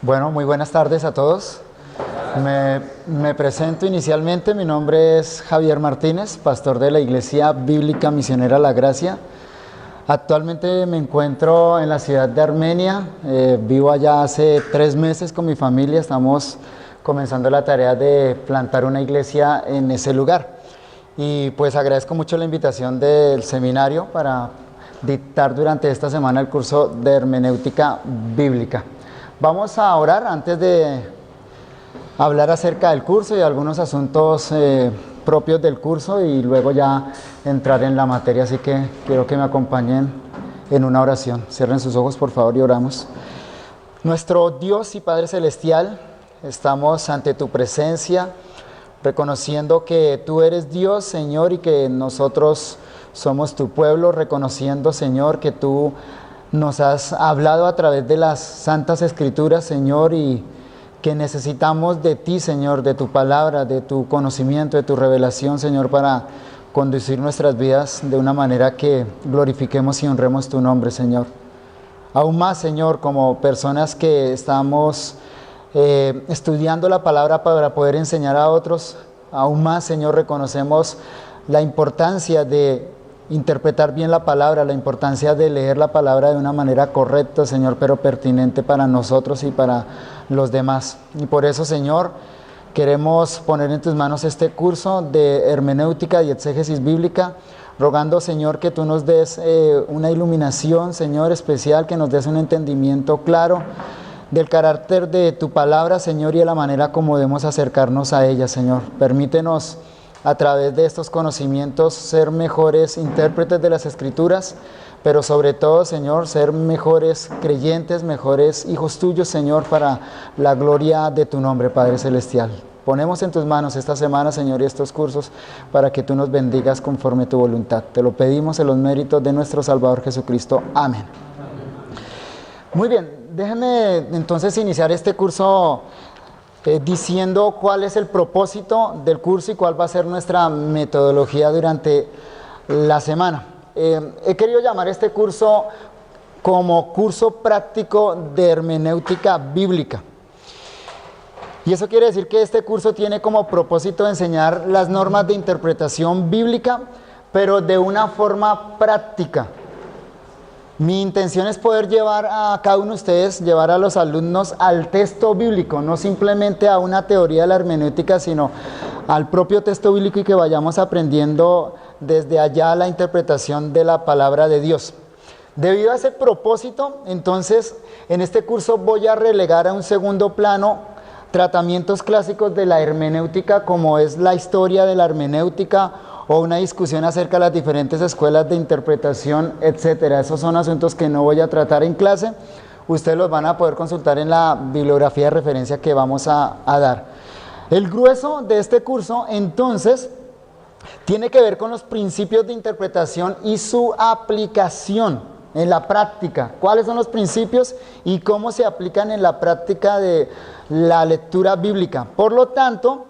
Bueno, muy buenas tardes a todos. Me presento inicialmente, mi nombre es Javier Martínez, pastor de la Iglesia Bíblica Misionera La Gracia. Actualmente me encuentro en la ciudad de Armenia, vivo allá hace 3 meses con mi familia, estamos comenzando la tarea de plantar una iglesia en ese lugar. Y pues agradezco mucho la invitación del seminario para dictar durante esta semana el curso de hermenéutica bíblica. Vamos a orar antes de hablar acerca del curso y algunos asuntos propios del curso y luego ya entrar en la materia, así que quiero que me acompañen en una oración. Cierren sus ojos por favor y oramos. Nuestro Dios y Padre Celestial, estamos ante tu presencia, reconociendo que tú eres Dios, Señor, y que nosotros somos tu pueblo, reconociendo, Señor, que tú nos has hablado a través de las Santas Escrituras, Señor, y que necesitamos de ti, Señor, de tu palabra, de tu conocimiento, de tu revelación, Señor, para conducir nuestras vidas de una manera que glorifiquemos y honremos tu nombre, Señor. Aún más, Señor, como personas que estamos estudiando la palabra para poder enseñar a otros, aún más, Señor, reconocemos la importancia de interpretar bien la palabra, la importancia de leer la palabra de una manera correcta, Señor, pero pertinente para nosotros y para los demás. Y por eso, Señor, queremos poner en tus manos este curso de hermenéutica y exégesis bíblica, rogando, Señor, que tú nos des una iluminación, Señor, especial, que nos des un entendimiento claro del carácter de tu palabra, Señor, y de la manera como debemos acercarnos a ella, Señor. Permítenos a través de estos conocimientos ser mejores intérpretes de las Escrituras, pero sobre todo, Señor, ser mejores creyentes, mejores hijos tuyos, Señor, para la gloria de tu nombre, Padre Celestial. Ponemos en tus manos esta semana, Señor, y estos cursos para que tú nos bendigas conforme tu voluntad. Te lo pedimos en los méritos de nuestro Salvador Jesucristo. Amén. Muy bien, déjenme entonces iniciar este curso diciendo cuál es el propósito del curso y cuál va a ser nuestra metodología durante la semana. He querido llamar este curso como curso práctico de hermenéutica bíblica. Y eso quiere decir que este curso tiene como propósito enseñar las normas de interpretación bíblica, pero de una forma práctica. Mi intención es poder llevar a cada uno de ustedes, llevar a los alumnos al texto bíblico, no simplemente a una teoría de la hermenéutica, sino al propio texto bíblico y que vayamos aprendiendo desde allá la interpretación de la palabra de Dios. Debido a ese propósito, entonces, en este curso voy a relegar a un segundo plano tratamientos clásicos de la hermenéutica, como es la historia de la hermenéutica, o una discusión acerca de las diferentes escuelas de interpretación, etcétera. Esos son asuntos que no voy a tratar en clase, ustedes los van a poder consultar en la bibliografía de referencia que vamos a dar. El grueso de este curso, entonces, tiene que ver con los principios de interpretación y su aplicación en la práctica. ¿Cuáles son los principios y cómo se aplican en la práctica de la lectura bíblica? Por lo tanto,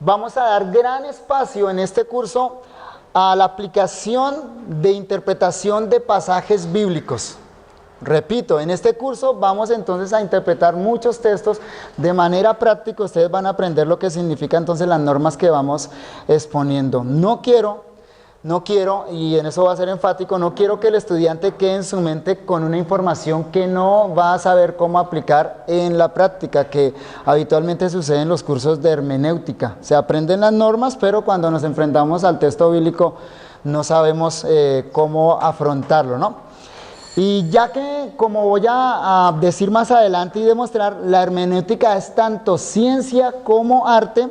vamos a dar gran espacio en este curso a la aplicación de interpretación de pasajes bíblicos. Repito, en este curso vamos entonces a interpretar muchos textos de manera práctica. Ustedes van a aprender lo que significa entonces las normas que vamos exponiendo. No quiero, y en eso va a ser enfático, no quiero que el estudiante quede en su mente con una información que no va a saber cómo aplicar en la práctica, que habitualmente sucede en los cursos de hermenéutica. Se aprenden las normas, pero cuando nos enfrentamos al texto bíblico no sabemos cómo afrontarlo, ¿no? Y ya que, como voy a decir más adelante y demostrar, la hermenéutica es tanto ciencia como arte,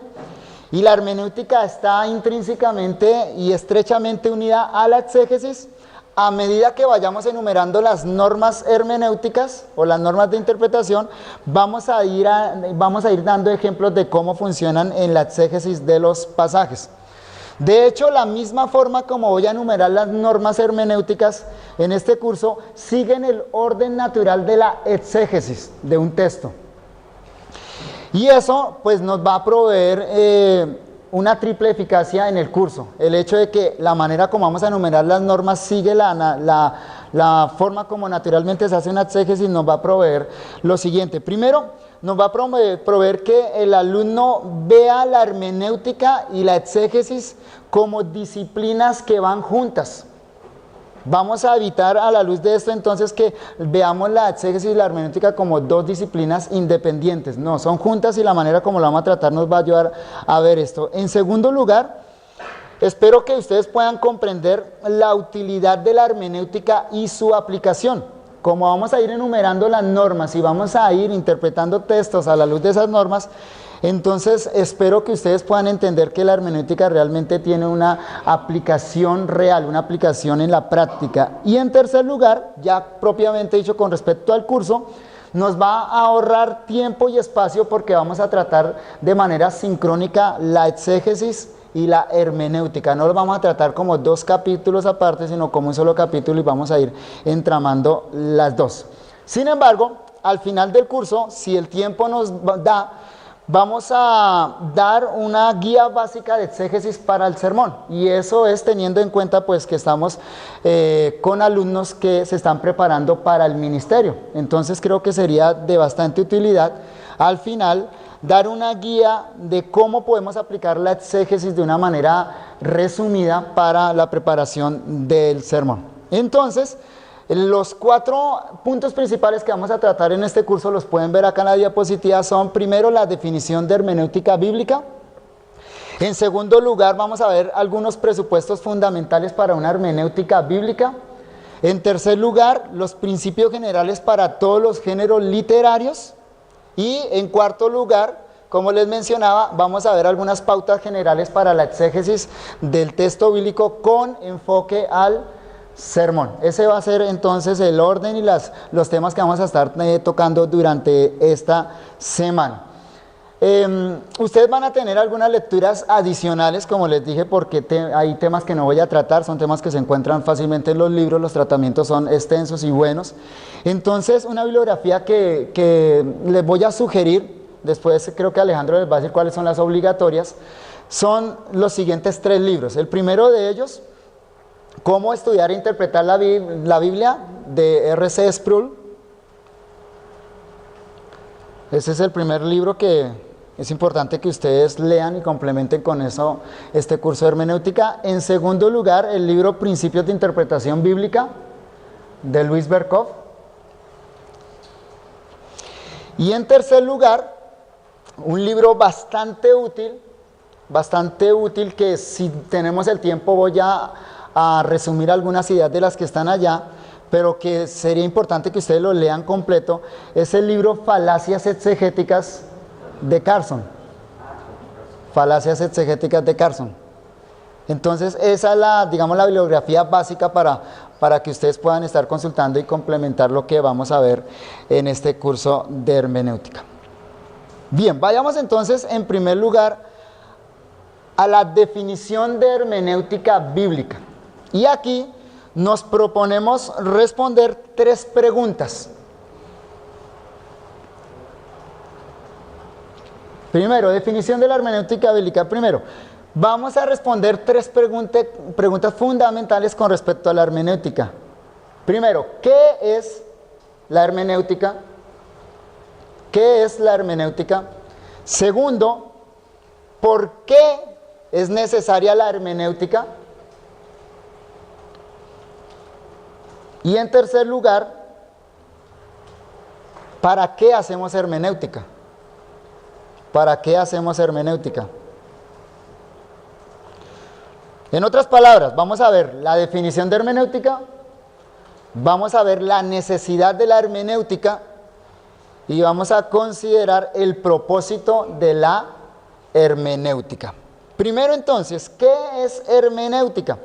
y la hermenéutica está intrínsecamente y estrechamente unida a la exégesis. A medida que vayamos enumerando las normas hermenéuticas o las normas de interpretación, vamos a ir dando ejemplos de cómo funcionan en la exégesis de los pasajes. De hecho, la misma forma como voy a enumerar las normas hermenéuticas en este curso, siguen el orden natural de la exégesis de un texto. Y eso pues nos va a proveer una triple eficacia en el curso. El hecho de que la manera como vamos a enumerar las normas sigue la la forma como naturalmente se hace una exégesis nos va a proveer lo siguiente. Primero, nos va a proveer que el alumno vea la hermenéutica y la exégesis como disciplinas que van juntas. Vamos a evitar a la luz de esto entonces que veamos la exégesis y la hermenéutica como dos disciplinas independientes. No, son juntas y la manera como lo vamos a tratar nos va a ayudar a ver esto. En segundo lugar, espero que ustedes puedan comprender la utilidad de la hermenéutica y su aplicación. Como vamos a ir enumerando las normas y vamos a ir interpretando textos a la luz de esas normas, entonces espero que ustedes puedan entender que la hermenéutica realmente tiene una aplicación real, una aplicación en la práctica. Y en tercer lugar, ya propiamente dicho con respecto al curso, nos va a ahorrar tiempo y espacio porque vamos a tratar de manera sincrónica la exégesis y la hermenéutica. No lo vamos a tratar como dos capítulos aparte, sino como un solo capítulo y vamos a ir entramando las dos. Sin embargo, al final del curso, si el tiempo nos da, vamos a dar una guía básica de exégesis para el sermón, y eso es teniendo en cuenta pues que estamos con alumnos que se están preparando para el ministerio. Entonces creo que sería de bastante utilidad al final dar una guía de cómo podemos aplicar la exégesis de una manera resumida para la preparación del sermón. Entonces, los 4 puntos principales que vamos a tratar en este curso, los pueden ver acá en la diapositiva, son primero la definición de hermenéutica bíblica. En segundo lugar, vamos a ver algunos presupuestos fundamentales para una hermenéutica bíblica. En tercer lugar, los principios generales para todos los géneros literarios. Y en cuarto lugar, como les mencionaba, vamos a ver algunas pautas generales para la exégesis del texto bíblico con enfoque al sermón. Ese va a ser entonces el orden y los temas que vamos a estar tocando durante esta semana. Ustedes van a tener algunas lecturas adicionales, como les dije, porque hay temas que no voy a tratar, son temas que se encuentran fácilmente en los libros, los tratamientos son extensos y buenos. Entonces, una bibliografía que les voy a sugerir, después creo que Alejandro les va a decir cuáles son las obligatorias, son los siguientes 3 libros. El primero de ellos, Cómo estudiar e interpretar la Biblia, de R.C. Sproul. Ese es el primer libro que es importante que ustedes lean y complementen con eso este curso de hermenéutica. En segundo lugar, el libro Principios de Interpretación Bíblica, de Louis Berkhof. Y en tercer lugar, un libro bastante útil que si tenemos el tiempo voy a resumir algunas ideas de las que están allá, pero que sería importante que ustedes lo lean completo. Es el libro Falacias Exegéticas de Carson. Falacias Exegéticas de Carson. Entonces esa es la bibliografía básica para que ustedes puedan estar consultando y complementar lo que vamos a ver en este curso de hermenéutica. Bien, vayamos entonces en primer lugar a la definición de hermenéutica bíblica. Y aquí nos proponemos responder 3 preguntas. Primero, definición de la hermenéutica bíblica. Primero, vamos a responder 3 preguntas fundamentales con respecto a la hermenéutica. Primero, ¿qué es la hermenéutica? ¿Qué es la hermenéutica? Segundo, ¿por qué es necesaria la hermenéutica? Y en tercer lugar, ¿para qué hacemos hermenéutica? ¿Para qué hacemos hermenéutica? En otras palabras, vamos a ver la definición de hermenéutica, vamos a ver la necesidad de la hermenéutica y vamos a considerar el propósito de la hermenéutica. Primero entonces, ¿qué es hermenéutica?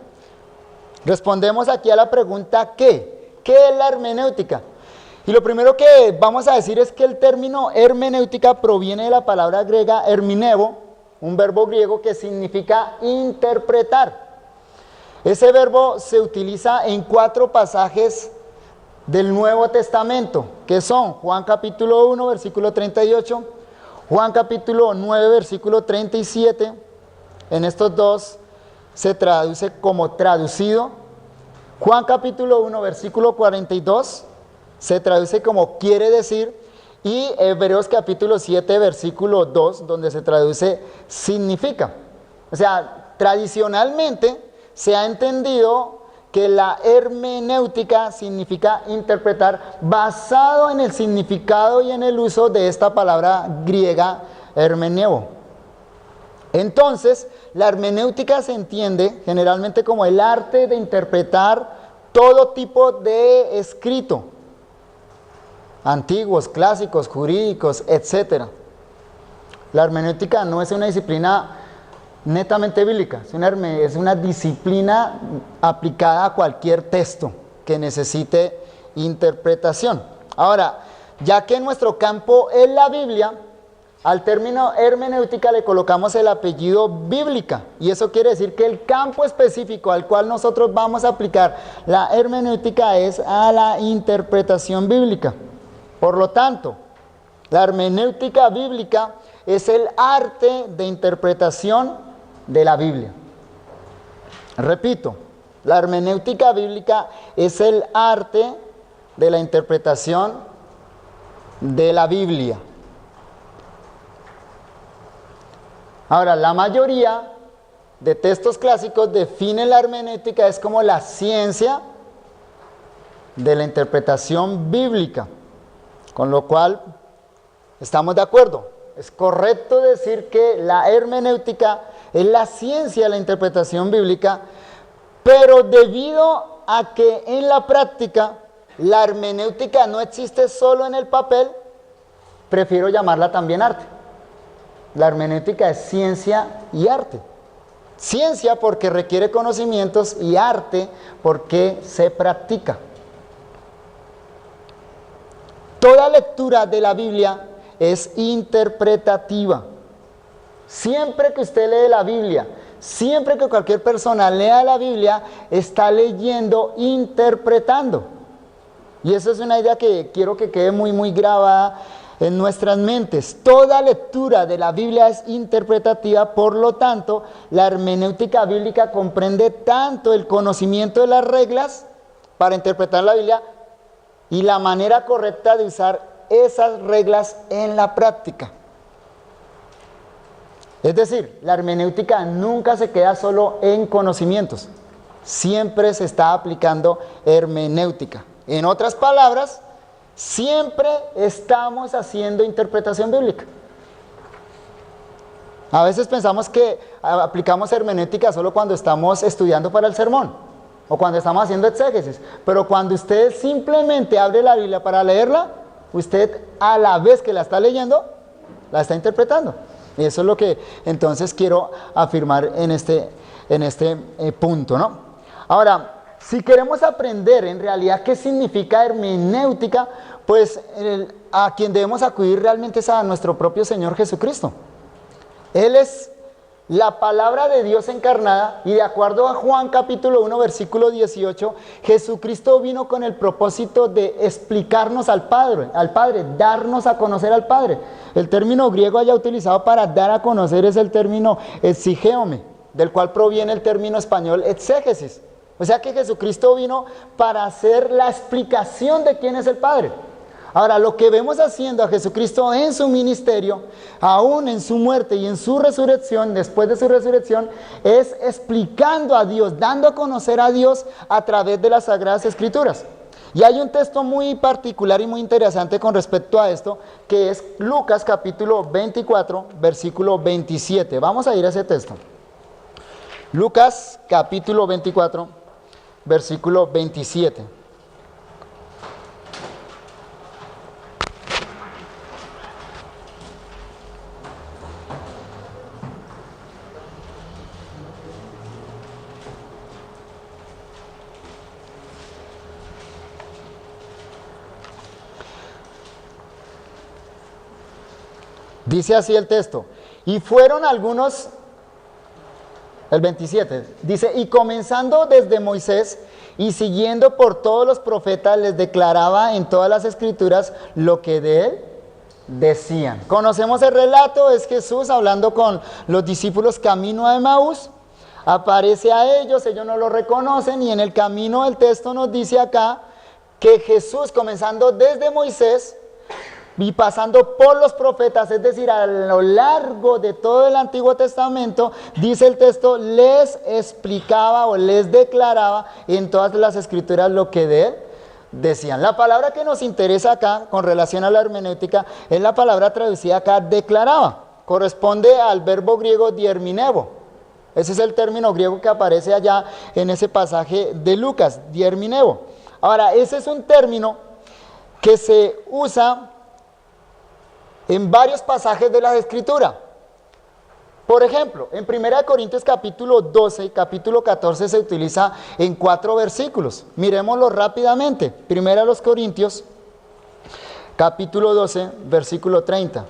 Respondemos aquí a la pregunta ¿qué? ¿Qué es la hermenéutica? Y lo primero que vamos a decir es que el término hermenéutica proviene de la palabra griega herminevo, un verbo griego que significa interpretar. Ese verbo se utiliza en 4 pasajes del Nuevo Testamento, que son Juan capítulo 1, versículo 38, Juan capítulo 9, versículo 37, en estos 2 se traduce como traducido, Juan capítulo 1, versículo 42, se traduce como quiere decir, y Hebreos capítulo 7, versículo 2, donde se traduce significa. O sea, tradicionalmente se ha entendido que la hermenéutica significa interpretar basado en el significado y en el uso de esta palabra griega hermeneo. Entonces, la hermenéutica se entiende generalmente como el arte de interpretar todo tipo de escrito, antiguos, clásicos, jurídicos, etc. La hermenéutica no es una disciplina netamente bíblica, es una disciplina aplicada a cualquier texto que necesite interpretación. Ahora, ya que en nuestro campo es la Biblia, al término hermenéutica le colocamos el apellido bíblica, y eso quiere decir que el campo específico al cual nosotros vamos a aplicar la hermenéutica es a la interpretación bíblica. Por lo tanto, la hermenéutica bíblica es el arte de interpretación de la Biblia. Repito, la hermenéutica bíblica es el arte de la interpretación de la Biblia. Ahora, la mayoría de textos clásicos definen la hermenéutica es como la ciencia de la interpretación bíblica, con lo cual estamos de acuerdo. Es correcto decir que la hermenéutica es la ciencia de la interpretación bíblica, pero debido a que en la práctica la hermenéutica no existe solo en el papel, prefiero llamarla también arte. La hermenéutica es ciencia y arte. Ciencia porque requiere conocimientos y arte porque se practica. Toda lectura de la Biblia es interpretativa. Siempre que usted lee la Biblia, siempre que cualquier persona lea la Biblia, está leyendo, interpretando. Y eso es una idea que quiero que quede muy grabada en nuestras mentes. Toda lectura de la Biblia es interpretativa, por lo tanto, la hermenéutica bíblica comprende tanto el conocimiento de las reglas para interpretar la Biblia y la manera correcta de usar esas reglas en la práctica. Es decir, la hermenéutica nunca se queda solo en conocimientos, siempre se está aplicando hermenéutica. En otras palabras, siempre estamos haciendo interpretación bíblica. A veces pensamos que aplicamos hermenéutica solo cuando estamos estudiando para el sermón o cuando estamos haciendo exégesis, pero cuando usted simplemente abre la Biblia para leerla, usted a la vez que la está leyendo, la está interpretando. Y eso es lo que entonces quiero afirmar en este punto, ¿no? Ahora, si queremos aprender en realidad qué significa hermenéutica, pues a quien debemos acudir realmente es a nuestro propio Señor Jesucristo. Él es la palabra de Dios encarnada, y de acuerdo a Juan capítulo 1 versículo 18, Jesucristo vino con el propósito de explicarnos al Padre, darnos a conocer al Padre. El término griego allá utilizado para dar a conocer es el término exigéome, del cual proviene el término español exégesis. O sea que Jesucristo vino para hacer la explicación de quién es el Padre. Ahora, lo que vemos haciendo a Jesucristo en su ministerio, aún en su muerte y en su resurrección, después de su resurrección, es explicando a Dios, dando a conocer a Dios a través de las Sagradas Escrituras. Y hay un texto muy particular y muy interesante con respecto a esto, que es Lucas capítulo 24, versículo 27. Vamos a ir a ese texto. Lucas capítulo 24, versículo 27. Dice así el texto: y fueron algunos, el 27, dice, y comenzando desde Moisés y siguiendo por todos los profetas, les declaraba en todas las escrituras lo que de él decían. Conocemos el relato, es Jesús hablando con los discípulos camino a Emaús. aparece a ellos, ellos no lo reconocen, y en el camino del texto nos dice acá que Jesús, comenzando desde Moisés y pasando por los profetas, es decir, a lo largo de todo el Antiguo Testamento, dice el texto, les explicaba o les declaraba en todas las escrituras lo que de él decían. La palabra que nos interesa acá con relación a la hermenéutica es la palabra traducida acá, declaraba. Corresponde al verbo griego dierminevo. Ese es el término griego que aparece allá en ese pasaje de Lucas, dierminevo. Ahora, ese es un término que se usa en varios pasajes de la Escritura. Por ejemplo, en 1 Corintios capítulo 12 y capítulo 14 se utiliza en 4 versículos. Miremoslo rápidamente. 1 Corintios capítulo 12, versículo 30.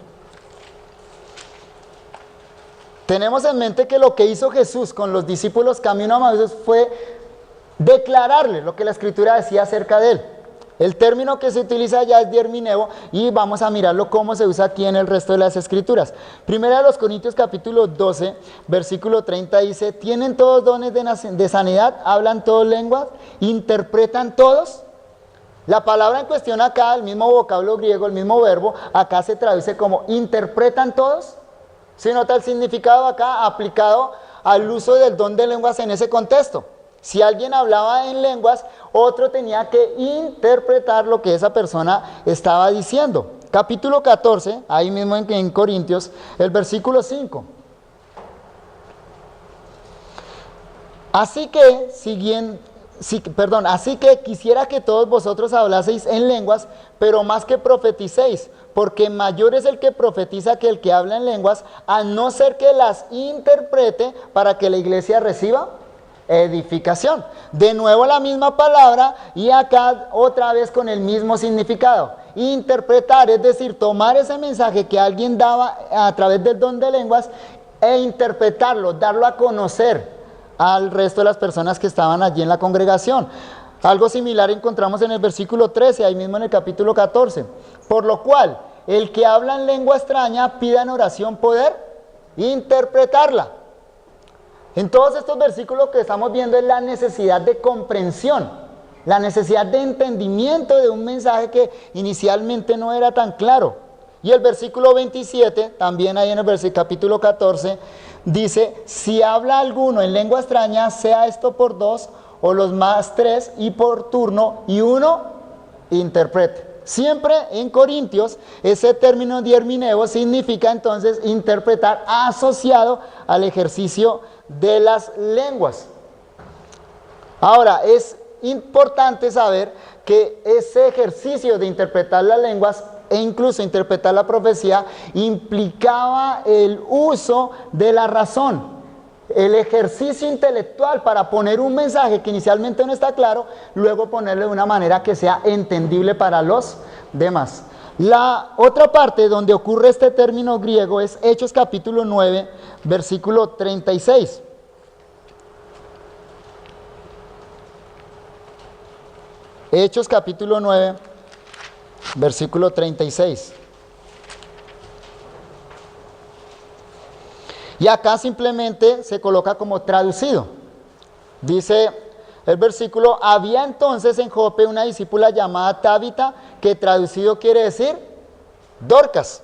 Tenemos en mente que lo que hizo Jesús con los discípulos camino a Maús fue declararle lo que la Escritura decía acerca de él. El término que se utiliza allá es dierminevo y vamos a mirarlo cómo se usa aquí en el resto de las Escrituras. 1 Corintios capítulo 12, versículo 30 dice, ¿tienen todos dones de sanidad? ¿Hablan todos lenguas? ¿Interpretan todos? La palabra en cuestión acá, el mismo vocablo griego, el mismo verbo, acá se traduce como ¿interpretan todos? ¿Se nota el significado acá aplicado al uso del don de lenguas en ese contexto? Si alguien hablaba en lenguas, otro tenía que interpretar lo que esa persona estaba diciendo. Capítulo 14, ahí mismo en Corintios, el versículo 5. Así que quisiera que todos vosotros hablaseis en lenguas, pero más que profeticéis, porque mayor es el que profetiza que el que habla en lenguas, a no ser que las interprete para que la iglesia reciba edificación. De nuevo la misma palabra y acá otra vez con el mismo significado. Interpretar, es decir, tomar ese mensaje que alguien daba a través del don de lenguas e interpretarlo, darlo a conocer al resto de las personas que estaban allí en la congregación. Algo similar encontramos en el versículo 13, ahí mismo en el capítulo 14. Por lo cual, el que habla en lengua extraña pida en oración poder interpretarla. En todos estos versículos que estamos viendo es la necesidad de comprensión, la necesidad de entendimiento de un mensaje que inicialmente no era tan claro. Y el versículo 27, también ahí en el capítulo 14, dice, si habla alguno en lengua extraña, sea esto por 2 o los más 3 y por turno, y uno interprete. Siempre en Corintios, ese término dierminevo significa entonces interpretar asociado al ejercicio de las lenguas. Ahora, es importante saber que ese ejercicio de interpretar las lenguas e incluso interpretar la profecía implicaba el uso de la razón, el ejercicio intelectual para poner un mensaje que inicialmente no está claro, luego ponerlo de una manera que sea entendible para los demás. La otra parte donde ocurre este término griego es Hechos capítulo 9, versículo 36. Hechos capítulo 9, versículo 36. Y acá simplemente se coloca como traducido. Dice el versículo, había entonces en Jope una discípula llamada Tabita, que traducido quiere decir Dorcas.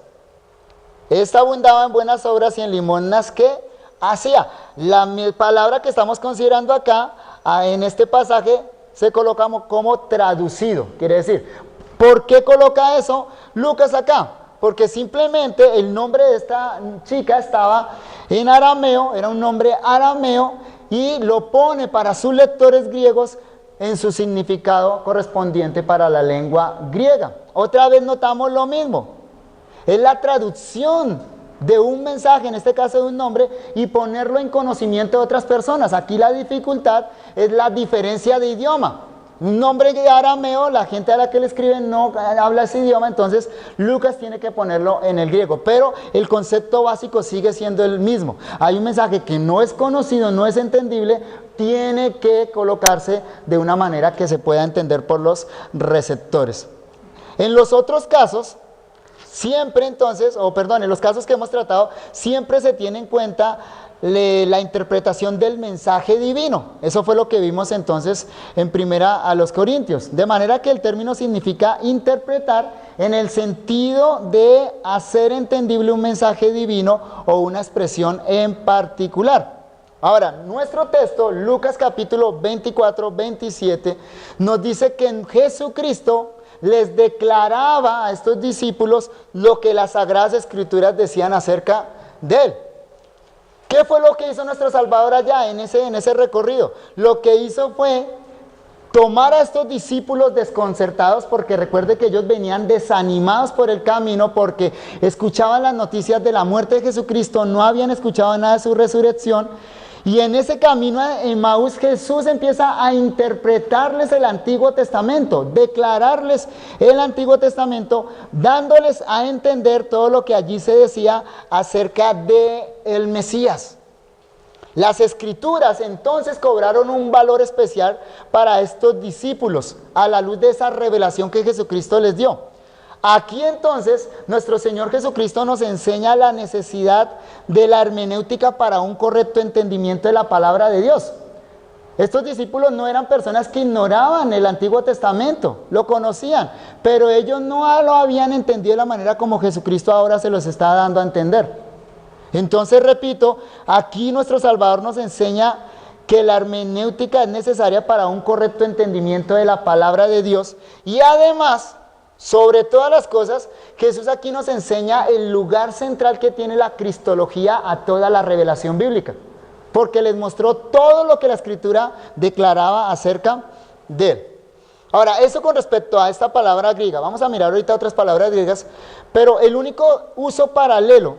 Esta abundaba en buenas obras y en limosnas que hacía. La palabra que estamos considerando acá, en este pasaje, se coloca como traducido. Quiere decir, ¿por qué coloca eso Lucas acá? Porque simplemente el nombre de esta chica estaba en arameo, era un nombre arameo, y lo pone para sus lectores griegos en su significado correspondiente para la lengua griega. Otra vez notamos lo mismo, es la traducción de un mensaje, en este caso de un nombre, y ponerlo en conocimiento de otras personas. Aquí la dificultad es la diferencia de idioma. Un nombre de arameo, la gente a la que le escriben no habla ese idioma, entonces Lucas tiene que ponerlo en el griego, pero el concepto básico sigue siendo el mismo. Hay un mensaje que no es conocido, no es entendible, tiene que colocarse de una manera que se pueda entender por los receptores. En los otros casos, siempre entonces, en los casos que hemos tratado, siempre se tiene en cuenta la interpretación del mensaje divino. Eso fue lo que vimos entonces en primera a los Corintios. De manera que el término significa interpretar en el sentido de hacer entendible un mensaje divino o una expresión en particular. Ahora, nuestro texto, Lucas capítulo 24, 27, nos dice que en Jesucristo les declaraba a estos discípulos lo que las Sagradas Escrituras decían acerca de él. ¿Qué fue lo que hizo nuestro Salvador allá en ese recorrido? Lo que hizo fue tomar a estos discípulos desconcertados, porque recuerde que ellos venían desanimados por el camino, porque escuchaban las noticias de la muerte de Jesucristo, no habían escuchado nada de su resurrección. Y en ese camino a Emaús, Jesús empieza a interpretarles el Antiguo Testamento, declararles el Antiguo Testamento, dándoles a entender todo lo que allí se decía acerca del Mesías. Las Escrituras entonces cobraron un valor especial para estos discípulos, a la luz de esa revelación que Jesucristo les dio. Aquí entonces nuestro Señor Jesucristo nos enseña la necesidad de la hermenéutica para un correcto entendimiento de la palabra de Dios. Estos discípulos no eran personas que ignoraban el Antiguo Testamento, lo conocían, pero ellos no lo habían entendido de la manera como Jesucristo ahora se los está dando a entender. Entonces, repito, aquí nuestro Salvador nos enseña que la hermenéutica es necesaria para un correcto entendimiento de la palabra de Dios, y además, sobre todas las cosas, Jesús aquí nos enseña el lugar central que tiene la cristología a toda la revelación bíblica, porque les mostró todo lo que la Escritura declaraba acerca de él. Ahora, eso con respecto a esta palabra griega. Vamos a mirar ahorita otras palabras griegas, pero el único uso paralelo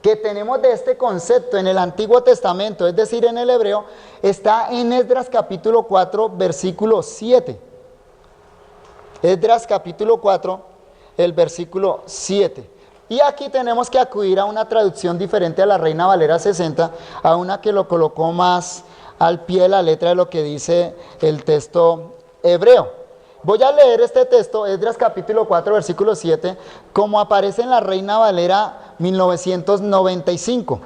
que tenemos de este concepto en el Antiguo Testamento, es decir, en el hebreo, está en Esdras capítulo 4, versículo 7. Esdras capítulo 4, el versículo 7. Y aquí tenemos que acudir a una traducción diferente a la Reina Valera 60, a una que lo colocó más al pie de la letra de lo que dice el texto hebreo. Voy a leer este texto, Esdras capítulo 4, versículo 7, como aparece en la Reina Valera 1995.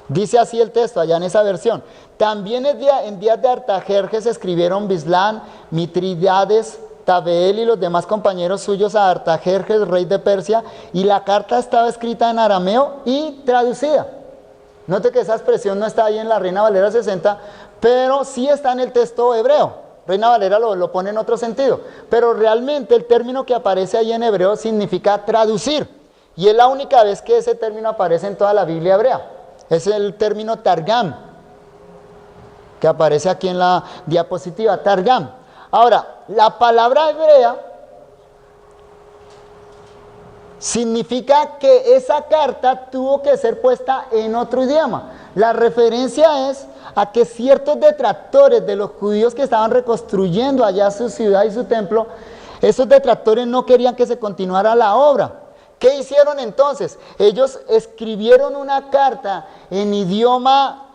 Dice así el texto, allá en esa versión. También en días de Artajerjes escribieron Bislán, Mitrídates, Tabeel y los demás compañeros suyos a Artajerjes, rey de Persia, y la carta estaba escrita en arameo y traducida. Note que esa expresión no está ahí en la Reina Valera 60, pero sí está en el texto hebreo. Reina Valera lo pone en otro sentido, pero realmente el término que aparece ahí en hebreo significa traducir, y es la única vez que ese término aparece en toda la Biblia hebrea. Es el término targam, que aparece aquí en la diapositiva, targam. Ahora, la palabra hebrea significa que esa carta tuvo que ser puesta en otro idioma. La referencia es a que ciertos detractores de los judíos que estaban reconstruyendo allá su ciudad y su templo, esos detractores no querían que se continuara la obra. ¿Qué hicieron entonces? Ellos escribieron una carta en idioma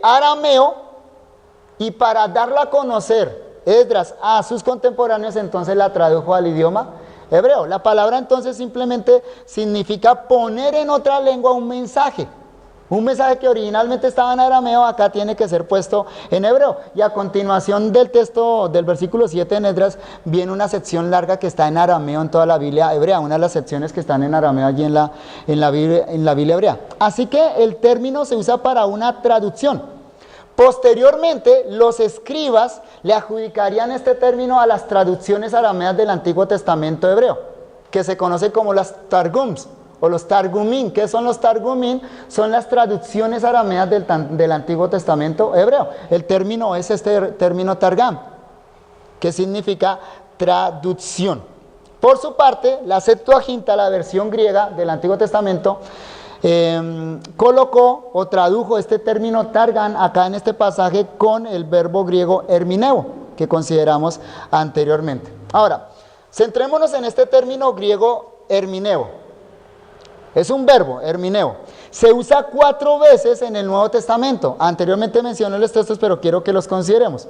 arameo, y para darla a conocer Esdras a sus contemporáneos, entonces la tradujo al idioma hebreo. La palabra entonces simplemente significa poner en otra lengua un mensaje. Un mensaje que originalmente estaba en arameo, acá tiene que ser puesto en hebreo. Y a continuación del texto del versículo 7 en Esdras viene una sección larga que está en arameo en toda la Biblia hebrea, una de las secciones que están en arameo allí en la Biblia hebrea. Así que el término se usa para una traducción. Posteriormente, los escribas le adjudicarían este término a las traducciones arameas del Antiguo Testamento hebreo, que se conoce como las Targums o los Targumín. ¿Qué son los Targumín? Son las traducciones arameas del Antiguo Testamento hebreo. El término es este término Targam, que significa traducción. Por su parte, la Septuaginta, la versión griega del Antiguo Testamento, colocó o tradujo este término targan acá en este pasaje con el verbo griego hermineo, que consideramos anteriormente. Ahora, centrémonos en este término griego hermineo. Es un verbo, hermineo. Se usa 4 veces en el Nuevo Testamento. Anteriormente mencioné los textos, pero quiero que los consideremos.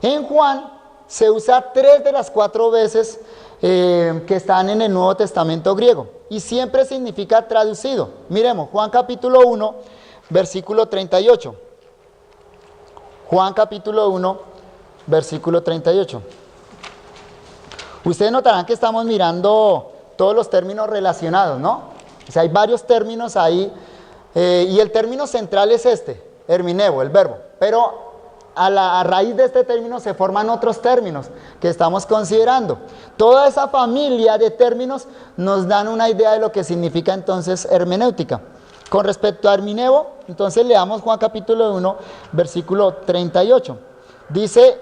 En Juan se usa 3 de las 4 veces que están en el Nuevo Testamento griego y siempre significa traducido. Miremos, Juan capítulo 1, versículo 38. Juan capítulo 1, versículo 38. Ustedes notarán que estamos mirando todos los términos relacionados, ¿no? O sea, hay varios términos ahí y el término central es este, hermineo, el verbo. Pero a raíz de este término se forman otros términos que estamos considerando. Toda esa familia de términos nos dan una idea de lo que significa entonces hermenéutica. Con respecto a hermineo, entonces leamos Juan capítulo 1, versículo 38. Dice,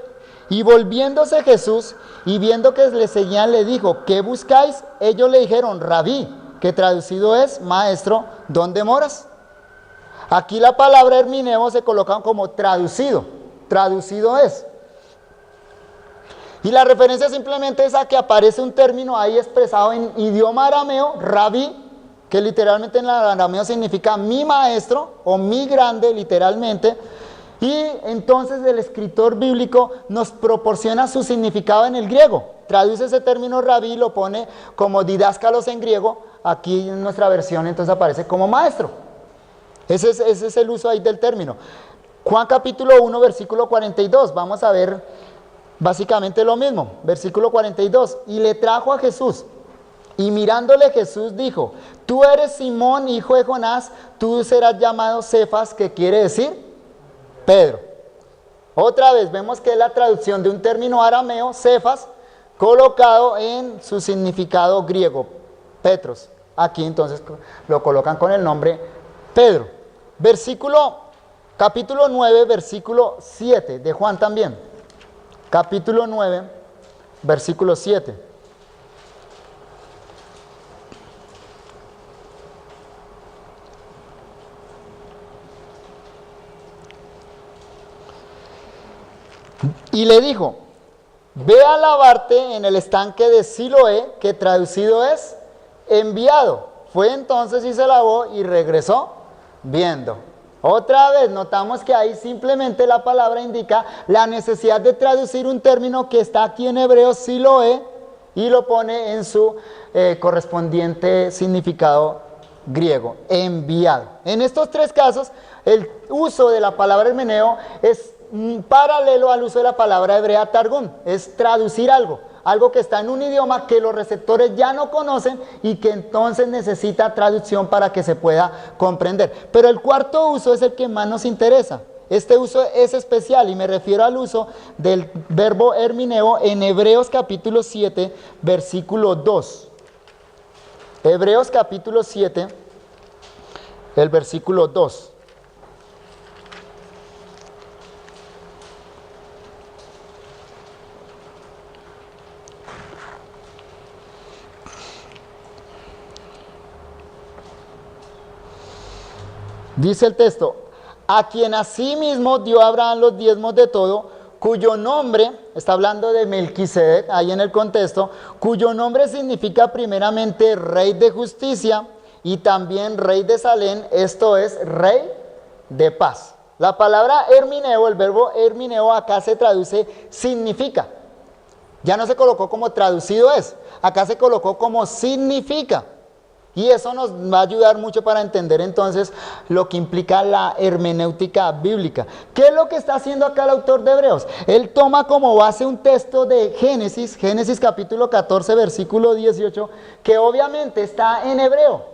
y volviéndose Jesús y viendo que le seguían, le dijo, ¿qué buscáis? Ellos le dijeron, Rabí, que traducido es, maestro, ¿dónde moras? Aquí la palabra hermineo se coloca como traducido. Traducido es. Y la referencia simplemente es a que aparece un término ahí expresado en idioma arameo, rabí, que literalmente en el arameo significa mi maestro o mi grande, literalmente. Y entonces el escritor bíblico nos proporciona su significado en el griego. Traduce ese término rabí y lo pone como didáscalos en griego. Aquí en nuestra versión entonces aparece como maestro. Ese es el uso ahí del término. Juan capítulo 1, versículo 42, vamos a ver básicamente lo mismo, versículo 42, y le trajo a Jesús, y mirándole Jesús dijo, tú eres Simón, hijo de Jonás, tú serás llamado Cefas, que quiere decir Pedro. Otra vez vemos que es la traducción de un término arameo, Cefas, colocado en su significado griego, Petros. Aquí entonces lo colocan con el nombre Pedro. Capítulo 9, versículo 7 de Juan también. Capítulo 9, versículo 7. Y le dijo, ve a lavarte en el estanque de Siloé, que traducido es enviado. Fue entonces y se lavó y regresó viendo. Otra vez notamos que ahí simplemente la palabra indica la necesidad de traducir un término que está aquí en hebreo, Siloé, y lo pone en su correspondiente significado griego, enviado. En estos 3 casos, el uso de la palabra hermeneo es paralelo al uso de la palabra hebrea targum, es traducir algo que está en un idioma que los receptores ya no conocen y que entonces necesita traducción para que se pueda comprender. Pero el cuarto uso es el que más nos interesa. Este uso es especial y me refiero al uso del verbo hermineo en Hebreos capítulo 7, versículo 2. Hebreos capítulo 7, el versículo 2. Dice el texto, a quien asimismo dio Abraham los diezmos de todo, cuyo nombre, está hablando de Melquisedec, ahí en el contexto, cuyo nombre significa primeramente rey de justicia y también rey de Salem, esto es rey de paz. La palabra hermineo, el verbo hermineo acá se traduce significa. Ya no se colocó como traducido es, acá se colocó como significa. Y eso nos va a ayudar mucho para entender entonces lo que implica la hermenéutica bíblica. ¿Qué es lo que está haciendo acá el autor de Hebreos? Él toma como base un texto de Génesis capítulo 14, versículo 18, que obviamente está en hebreo.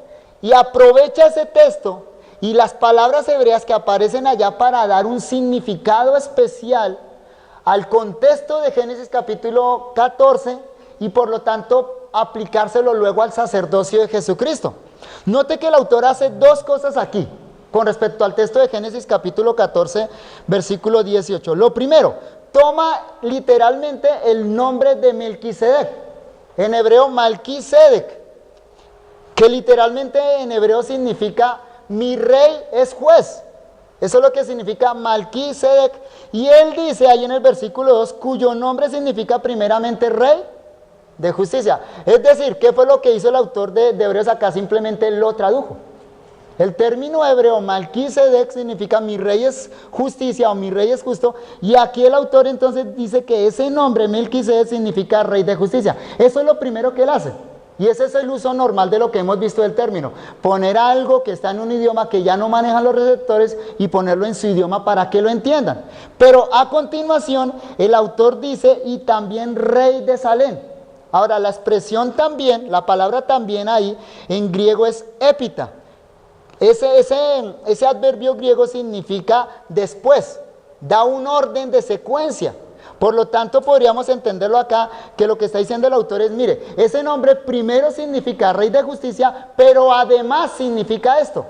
Y aprovecha ese texto y las palabras hebreas que aparecen allá para dar un significado especial al contexto de Génesis capítulo 14 y por lo tanto aplicárselo luego al sacerdocio de Jesucristo. Note que el autor hace 2 cosas aquí con respecto al texto de Génesis capítulo 14 versículo 18. Lo primero, toma literalmente el nombre de Melquisedec, en hebreo Malquisedec, que literalmente en hebreo significa mi rey es juez. Eso es lo que significa Malquisedec. Y él dice ahí en el versículo 2, cuyo nombre significa primeramente rey de justicia. Es decir, ¿qué fue lo que hizo el autor de Hebreos acá? Simplemente lo tradujo. El término hebreo Melquisedec significa mi rey es justicia o mi rey es justo, y aquí el autor entonces dice que ese nombre Melquisedec significa rey de justicia. Eso es lo primero que él hace. Y ese es el uso normal de lo que hemos visto del término. Poner algo que está en un idioma que ya no manejan los receptores y ponerlo en su idioma para que lo entiendan. Pero a continuación el autor dice y también rey de Salem. Ahora la expresión también, la palabra también ahí en griego es épita. Ese adverbio griego significa después, da un orden de secuencia. Por lo tanto, podríamos entenderlo acá, que lo que está diciendo el autor es, mire, ese nombre primero significa rey de justicia, pero además significa esto.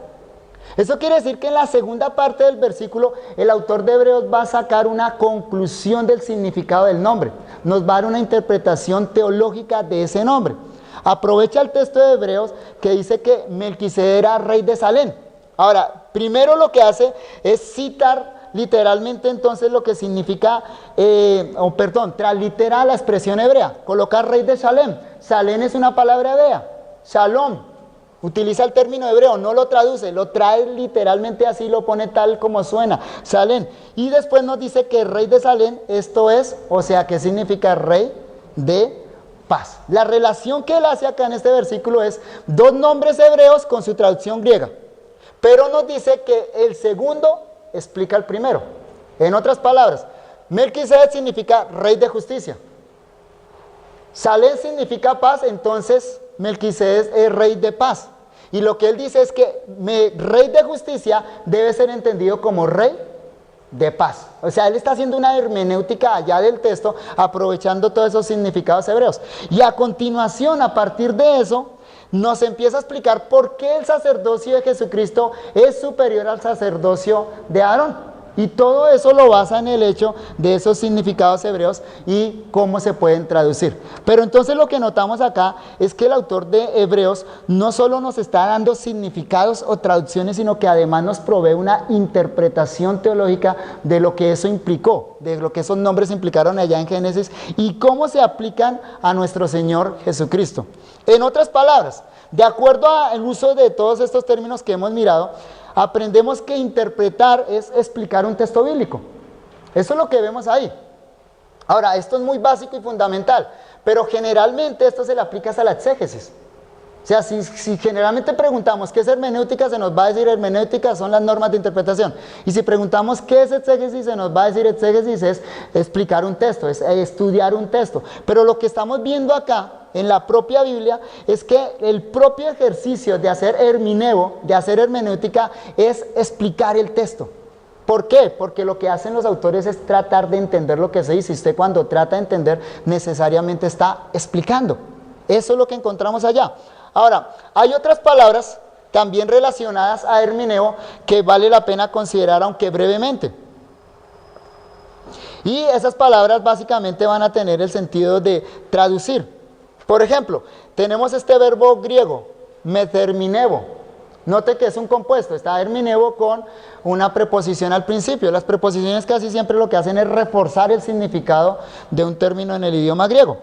Eso quiere decir que en la segunda parte del versículo, el autor de Hebreos va a sacar una conclusión del significado del nombre. Nos va a dar una interpretación teológica de ese nombre. Aprovecha el texto de Hebreos que dice que Melquisedec era rey de Salem. Ahora, primero lo que hace es citar literalmente entonces lo que significa, translitera la expresión hebrea, colocar rey de Salem. Salem es una palabra hebrea, Shalom, utiliza el término hebreo, no lo traduce, lo trae literalmente así, lo pone tal como suena, Salem. Y después nos dice que rey de Salem, esto es, o sea, que significa rey de paz. La relación que él hace acá en este versículo es dos nombres hebreos con su traducción griega, pero nos dice que el segundo explica el primero. En otras palabras, Melquisedec significa rey de justicia. Salem significa paz, entonces Melquisedec es rey de paz. Y lo que él dice es que rey de justicia debe ser entendido como rey de paz. O sea, él está haciendo una hermenéutica allá del texto, aprovechando todos esos significados hebreos. Y a continuación, a partir de eso, nos empieza a explicar por qué el sacerdocio de Jesucristo es superior al sacerdocio de Aarón. Y todo eso lo basa en el hecho de esos significados hebreos y cómo se pueden traducir. Pero entonces lo que notamos acá es que el autor de Hebreos no solo nos está dando significados o traducciones, sino que además nos provee una interpretación teológica de lo que eso implicó, de lo que esos nombres implicaron allá en Génesis y cómo se aplican a nuestro Señor Jesucristo. En otras palabras, de acuerdo al uso de todos estos términos que hemos mirado, aprendemos que interpretar es explicar un texto bíblico. Eso es lo que vemos ahí. Ahora, esto es muy básico y fundamental, pero generalmente esto se le aplica a la exégesis. O sea, si generalmente preguntamos qué es hermenéutica, se nos va a decir hermenéutica son las normas de interpretación. Y si preguntamos qué es exégesis, se nos va a decir exégesis es explicar un texto, es estudiar un texto. Pero lo que estamos viendo acá en la propia Biblia es que el propio ejercicio de hacer de hacer hermenéutica, es explicar el texto. ¿Por qué? Porque lo que hacen los autores es tratar de entender lo que se dice. Usted cuando trata de entender necesariamente está explicando. Eso es lo que encontramos allá. Ahora, hay otras palabras también relacionadas a hermeneo que vale la pena considerar, aunque brevemente. Y esas palabras básicamente van a tener el sentido de traducir. Por ejemplo, tenemos este verbo griego, meterminevo. Note que es un compuesto, está herminevo con una preposición al principio. Las preposiciones casi siempre lo que hacen es reforzar el significado de un término en el idioma griego.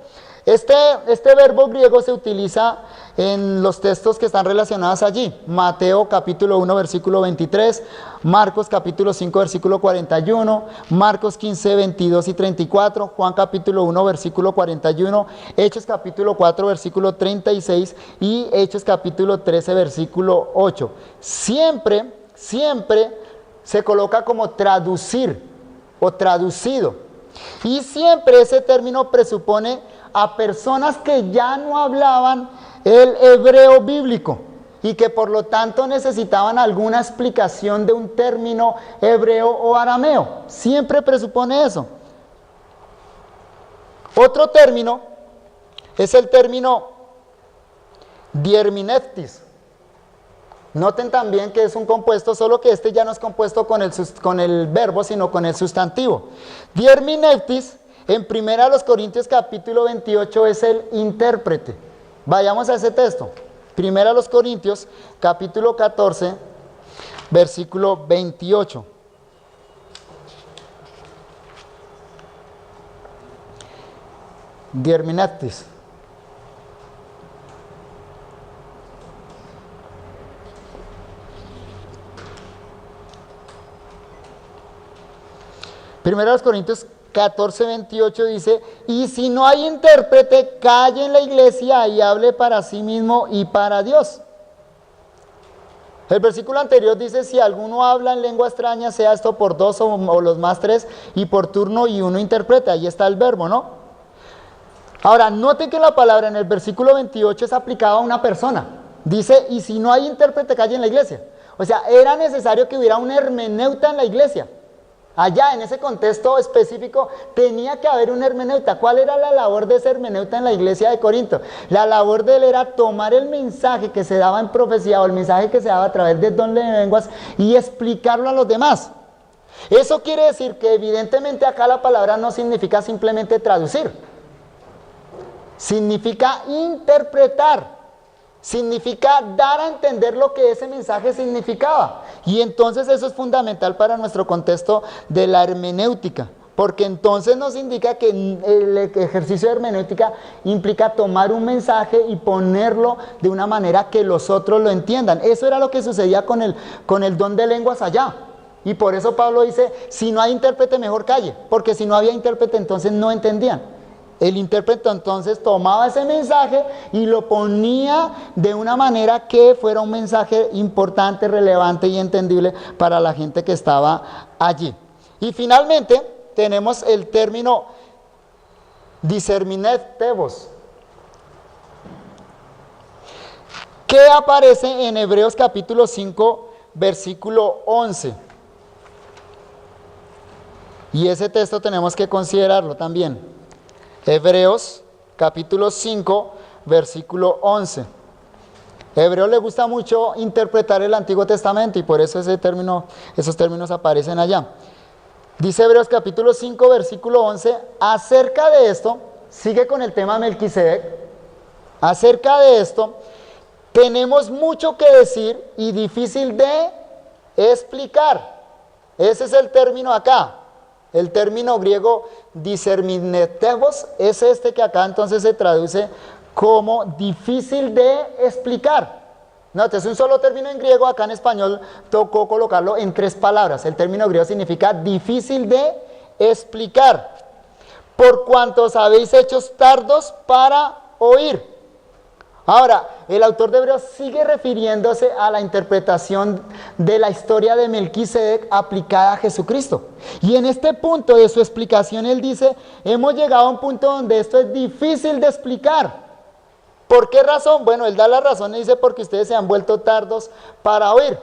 Este verbo griego se utiliza en los textos que están relacionados allí. Mateo capítulo 1 versículo 23, Marcos capítulo 5 versículo 41, Marcos 15, 22 y 34, Juan capítulo 1 versículo 41, Hechos capítulo 4 versículo 36 y Hechos capítulo 13 versículo 8. Siempre se coloca como traducir o traducido. Y siempre ese término presupone a personas que ya no hablaban el hebreo bíblico y que por lo tanto necesitaban alguna explicación de un término hebreo o arameo. Siempre presupone eso. Otro término es el término diermineftis. Noten también que es un compuesto, solo que este ya no es compuesto con el verbo, sino con el sustantivo. Diermineftis, en 1 Corintios capítulo 28, es el intérprete. Vayamos a ese texto. 1 Corintios capítulo 14, versículo 28. Diermineftis. 1 Corintios 14, 28 dice, y si no hay intérprete, calle en la iglesia y hable para sí mismo y para Dios. El versículo anterior dice, si alguno habla en lengua extraña, sea esto por dos o los más tres, y por turno y uno interpreta. Ahí está el verbo, ¿no? Ahora, noten que la palabra en el versículo 28 es aplicada a una persona. Dice, y si no hay intérprete, calle en la iglesia. O sea, era necesario que hubiera un hermeneuta en la iglesia. Allá, en ese contexto específico, tenía que haber un hermeneuta. ¿Cuál era la labor de ese hermeneuta en la iglesia de Corinto? La labor de él era tomar el mensaje que se daba en profecía o el mensaje que se daba a través de don de lenguas y explicarlo a los demás. Eso quiere decir que evidentemente acá la palabra no significa simplemente traducir. Significa interpretar. Significa dar a entender lo que ese mensaje significaba. Y entonces eso es fundamental para nuestro contexto de la hermenéutica, porque entonces nos indica que el ejercicio de hermenéutica implica tomar un mensaje y ponerlo de una manera que los otros lo entiendan. Eso era lo que sucedía con el don de lenguas allá. Y por eso Pablo dice, si no hay intérprete, mejor calle, porque si no había intérprete, entonces no entendían. El intérprete entonces tomaba ese mensaje y lo ponía de una manera que fuera un mensaje importante, relevante y entendible para la gente que estaba allí. Y finalmente tenemos el término discerminetevos, que aparece en Hebreos capítulo 5, versículo 11. Y ese texto tenemos que considerarlo también. Hebreos capítulo 5, versículo 11. A Hebreos le gusta mucho interpretar el Antiguo Testamento y por eso esos términos aparecen allá. Dice Hebreos capítulo 5, versículo 11, acerca de esto, sigue con el tema Melquisedec, acerca de esto, tenemos mucho que decir y difícil de explicar. Ese es el término acá. El término griego discerminetevos es este que acá entonces se traduce como difícil de explicar. No, este es un solo término en griego, acá en español tocó colocarlo en 3 palabras. El término griego significa difícil de explicar. Por cuantos habéis hecho tardos para oír. Ahora, el autor de Hebreos sigue refiriéndose a la interpretación de la historia de Melquisedec aplicada a Jesucristo. Y en este punto de su explicación él dice, hemos llegado a un punto donde esto es difícil de explicar. ¿Por qué razón? Bueno, él da la razón y dice porque ustedes se han vuelto tardos para oír.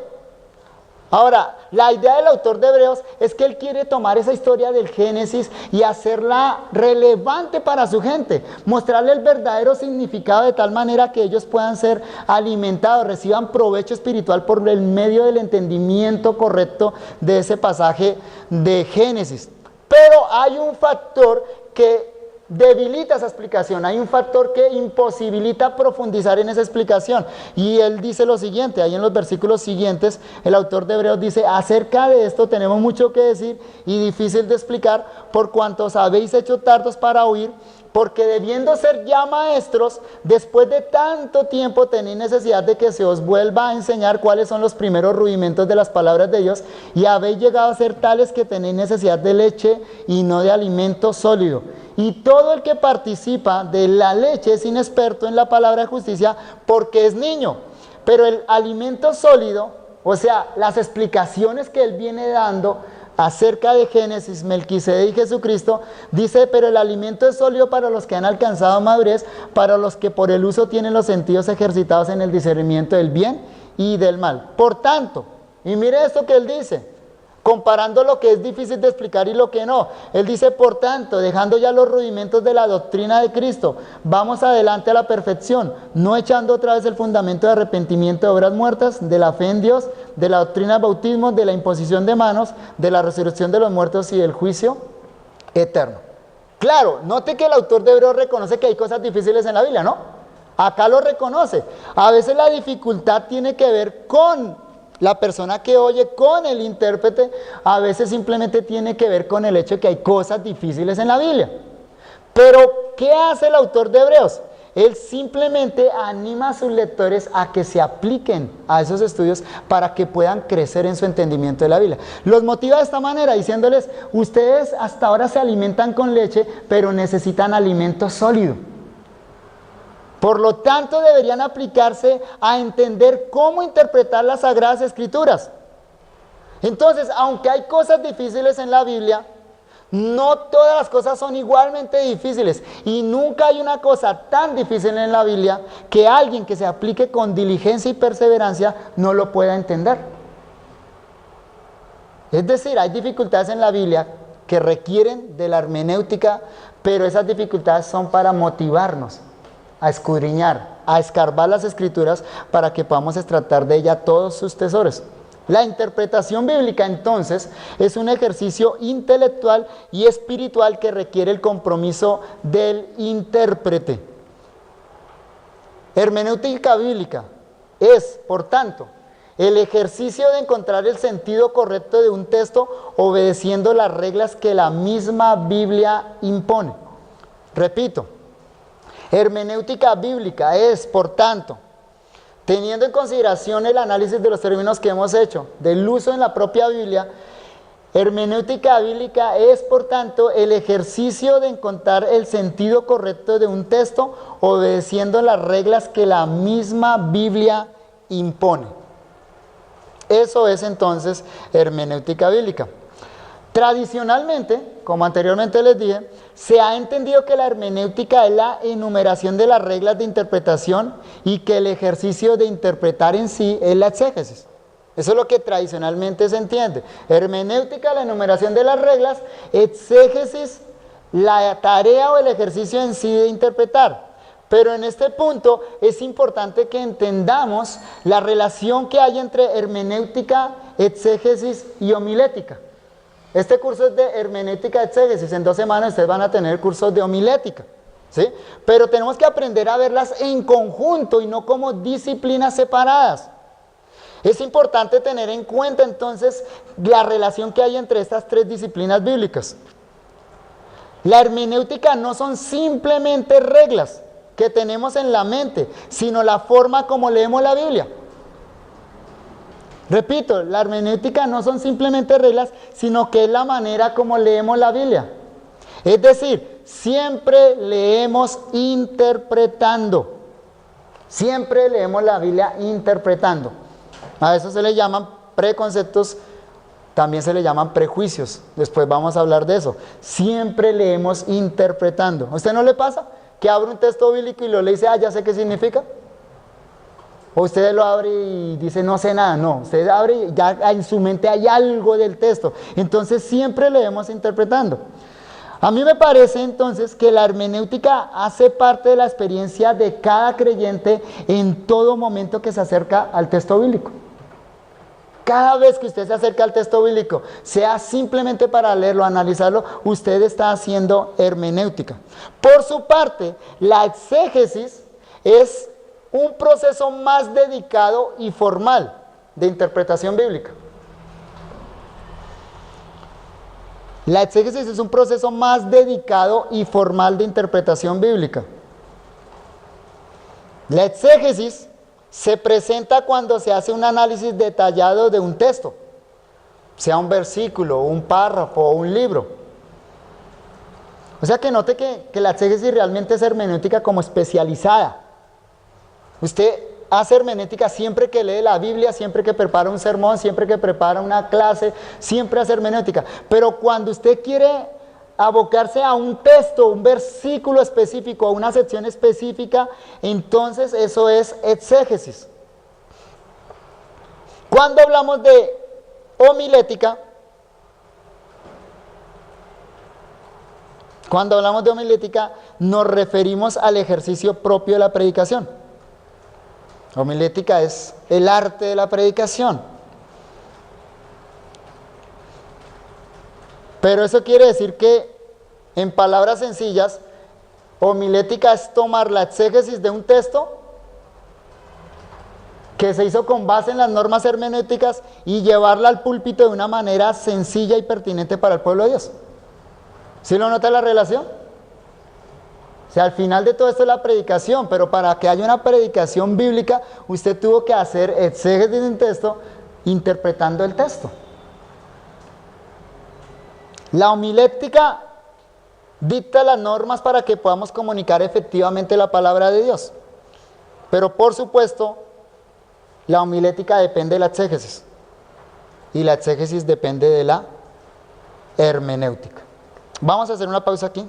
Ahora, la idea del autor de Hebreos es que él quiere tomar esa historia del Génesis y hacerla relevante para su gente, mostrarle el verdadero significado de tal manera que ellos puedan ser alimentados, reciban provecho espiritual por el medio del entendimiento correcto de ese pasaje de Génesis. Pero hay un factor que debilita esa explicación, hay un factor que imposibilita profundizar en esa explicación y él dice lo siguiente, ahí en los versículos siguientes el autor de Hebreos dice, acerca de esto tenemos mucho que decir y difícil de explicar por cuantos habéis hecho tardos para oír, porque debiendo ser ya maestros, después de tanto tiempo tenéis necesidad de que se os vuelva a enseñar cuáles son los primeros rudimentos de las palabras de Dios y habéis llegado a ser tales que tenéis necesidad de leche y no de alimento sólido. Y todo el que participa de la leche es inexperto en la palabra de justicia porque es niño. Pero el alimento sólido, o sea, las explicaciones que él viene dando acerca de Génesis, Melquisedec y Jesucristo, dice, pero el alimento es sólido para los que han alcanzado madurez, para los que por el uso tienen los sentidos ejercitados en el discernimiento del bien y del mal. Por tanto, y mire esto que él dice, comparando lo que es difícil de explicar y lo que no. Él dice, por tanto, dejando ya los rudimentos de la doctrina de Cristo, vamos adelante a la perfección, no echando otra vez el fundamento de arrepentimiento de obras muertas, de la fe en Dios, de la doctrina del bautismo, de la imposición de manos, de la resurrección de los muertos y del juicio eterno. Claro, note que el autor de Hebreos reconoce que hay cosas difíciles en la Biblia, ¿no? Acá lo reconoce. A veces la dificultad tiene que ver con la persona que oye, con el intérprete, a veces simplemente tiene que ver con el hecho de que hay cosas difíciles en la Biblia. Pero, ¿qué hace el autor de Hebreos? Él simplemente anima a sus lectores a que se apliquen a esos estudios para que puedan crecer en su entendimiento de la Biblia. Los motiva de esta manera, diciéndoles, ustedes hasta ahora se alimentan con leche, pero necesitan alimento sólido. Por lo tanto, deberían aplicarse a entender cómo interpretar las Sagradas Escrituras. Entonces, aunque hay cosas difíciles en la Biblia, no todas las cosas son igualmente difíciles. Y nunca hay una cosa tan difícil en la Biblia que alguien que se aplique con diligencia y perseverancia no lo pueda entender. Es decir, hay dificultades en la Biblia que requieren de la hermenéutica, pero esas dificultades son para motivarnos a escudriñar, a escarbar las Escrituras para que podamos extraer de ella todos sus tesoros. La interpretación bíblica, entonces, es un ejercicio intelectual y espiritual que requiere el compromiso del intérprete. Hermenéutica bíblica es, por tanto, el ejercicio de encontrar el sentido correcto de un texto obedeciendo las reglas que la misma Biblia impone. Repito, hermenéutica bíblica es, por tanto, teniendo en consideración el análisis de los términos que hemos hecho, del uso en la propia Biblia, hermenéutica bíblica es, por tanto, el ejercicio de encontrar el sentido correcto de un texto, obedeciendo las reglas que la misma Biblia impone. Eso es entonces hermenéutica bíblica. Tradicionalmente, como anteriormente les dije, se ha entendido que la hermenéutica es la enumeración de las reglas de interpretación y que el ejercicio de interpretar en sí es la exégesis. Eso es lo que tradicionalmente se entiende. Hermenéutica, la enumeración de las reglas; exégesis, la tarea o el ejercicio en sí de interpretar. Pero en este punto es importante que entendamos la relación que hay entre hermenéutica, exégesis y homilética. Este curso es de hermenéutica exégesis. En 2 semanas ustedes van a tener cursos de homilética, ¿sí? Pero tenemos que aprender a verlas en conjunto y no como disciplinas separadas. Es importante tener en cuenta entonces la relación que hay entre estas 3 disciplinas bíblicas. La hermenéutica no son simplemente reglas que tenemos en la mente, sino la forma como leemos la Biblia. Repito, la hermenéutica no son simplemente reglas, sino que es la manera como leemos la Biblia. Es decir, siempre leemos interpretando. Siempre leemos la Biblia interpretando. A eso se le llaman preconceptos, también se le llaman prejuicios. Después vamos a hablar de eso. Siempre leemos interpretando. ¿A usted no le pasa que abre un texto bíblico y lo lee y dice, ya sé qué significa? O usted lo abre y dice, no sé nada. No, usted abre y ya en su mente hay algo del texto. Entonces siempre leemos interpretando. A mí me parece entonces que la hermenéutica hace parte de la experiencia de cada creyente en todo momento que se acerca al texto bíblico. Cada vez que usted se acerca al texto bíblico, sea simplemente para leerlo, analizarlo, usted está haciendo hermenéutica. Por su parte, la exégesis es un proceso más dedicado y formal de interpretación bíblica. La exégesis es un proceso más dedicado y formal de interpretación bíblica. La exégesis se presenta cuando se hace un análisis detallado de un texto, sea un versículo, un párrafo o un libro. O sea que note que la exégesis realmente es hermenéutica como especializada. Usted hace hermenéutica siempre que lee la Biblia, siempre que prepara un sermón, siempre que prepara una clase, siempre hace hermenéutica. Pero cuando usted quiere abocarse a un texto, un versículo específico, a una sección específica, entonces eso es exégesis. Cuando hablamos de homilética, nos referimos al ejercicio propio de la predicación. Homilética es el arte de la predicación. Pero eso quiere decir que, en palabras sencillas, homilética es tomar la exégesis de un texto que se hizo con base en las normas hermenéuticas y llevarla al púlpito de una manera sencilla y pertinente para el pueblo de Dios. ¿Sí lo nota la relación? sea, al final de todo esto es la predicación, pero para que haya una predicación bíblica, usted tuvo que hacer exégesis del texto, interpretando el texto. La homilética dicta las normas para que podamos comunicar efectivamente la palabra de Dios. Pero por supuesto, la homilética depende de la exégesis. Y la exégesis depende de la hermenéutica. Vamos a hacer una pausa aquí.